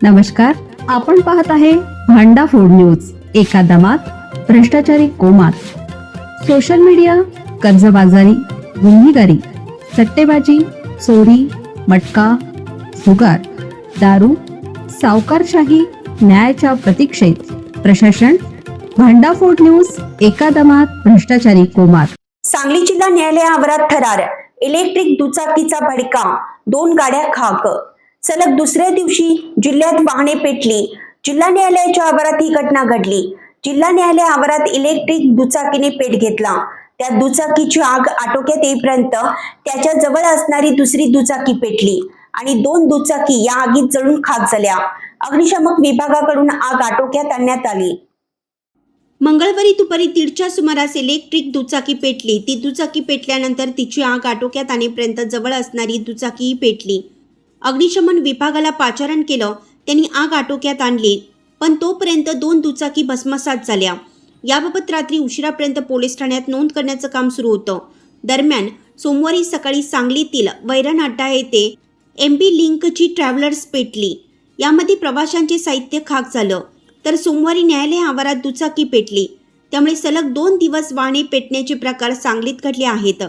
नमस्कार, आपण पाहत आहे भांडा फोड न्यूज. एका दमात भ्रष्टाचारी कोमात. सोशल मीडिया, कर्जबाजारी, गुन्हेगारी, सट्टेबाजी, चोरी, मटका, जुगार, दारू, सावकारशाही, न्यायाच्या प्रतीक्षेत प्रशासन. भांडाफोड न्यूज. एका दमात भ्रष्टाचारी कोमात. सांगली जिल्हा न्यायालय आवारात थरार. इलेक्ट्रिक दुचाकीचा भडका, 2 गाड्या खाक. सलग दुसऱ्या दिवशी जिल्ह्यात वाहने पेटली. जिल्हा न्यायालयाच्या आवारात ही घटना घडली. जिल्हा न्यायालय आवारात इलेक्ट्रिक दुचाकीने पेट घेतला. त्या दुचाकीची आग आटोक्यात येईपर्यंत त्याच्या जवळ असणारी दुसरी दुचाकी पेटली आणि 2 दुचाकी या आगीत जळून खाक झाल्या. अग्निशमन विभागाकडून आग आटोक्यात आणण्यात आली. मंगळवारी दुपारी 1:30च्या सुमारास इलेक्ट्रिक दुचाकी पेटली. ती दुचाकी पेटल्यानंतर तिची आग आटोक्यात आणेपर्यंत जवळ असणारी दुचाकीही पेटली. अग्निशमन विभागाला पाचारण केलं. त्यांनी आग आटोक्यात आणली, पण तोपर्यंत 2 दुचाकी भस्मसात झाल्या. याबाबत रात्री उशिरापर्यंत पोलीस ठाण्यात नोंद करण्याचं काम सुरू होतं. दरम्यान सोमवारी सकाळी सांगलीतील वैरण अड्डा येथे MB लिंकची ट्रॅव्हलर्स पेटली. यामध्ये प्रवाशांचे साहित्य खाक झालं. तर सोमवारी न्यायालय आवारात दुचाकी पेटली. त्यामुळे सलग 2 दिवस वाहने पेटण्याचे प्रकार सांगलीत घडले आहेत.